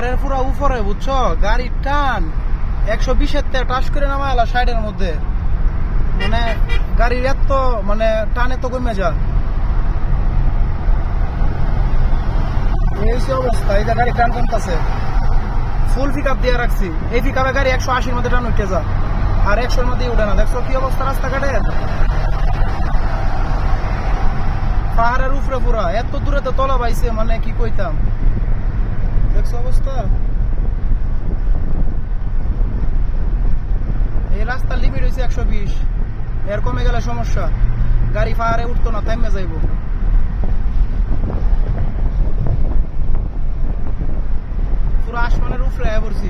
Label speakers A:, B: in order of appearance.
A: পাহাড়ের পুরো উপরে বুঝছো, গাড়ির টান 120-এর তে টাস করে নামা এলা সাইডের মধ্যে, মানে গাড়ির এত মানে টানে তো কমে যা। এই অবস্থা, এই যে গাড়ি টান কমতেছে, ফুল পিক আপ দিয়ে রাখছি, এই পিক আপে গাড়ি 180-র মধ্যে টান উঠে যা, আর 100-র মধ্যে উঠে না। দেখছো কি অবস্থা রাস্তাঘাটের, পাহাড়ের উপরে পুরা এত দূরে তো তলা পাইছে, মানে কি কইতাম। দেখছো অবস্থা, এই রাস্তার লিমিট হয়েছে 120, এর কমে গেলে সমস্যা, গাড়ি পাহাড়ে উঠতো না, থামে যাইব। পুরো আসমানের উপরে পড়ছি।